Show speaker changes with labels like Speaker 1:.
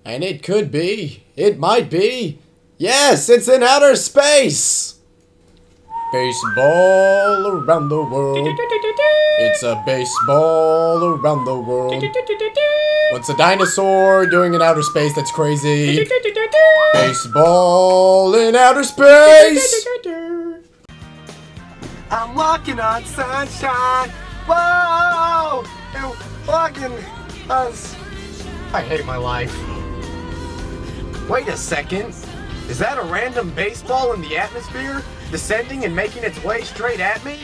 Speaker 1: And it could be. It might be. Yes, it's in outer space! Baseball around the world. It's a baseball around the world. What's a dinosaur doing in outer space that's crazy? Baseball in outer space!
Speaker 2: I'm walking on sunshine. Whoa! And walking on... I hate my life. Wait a second. Is that a random baseball in the atmosphere, descending and making its way straight at me?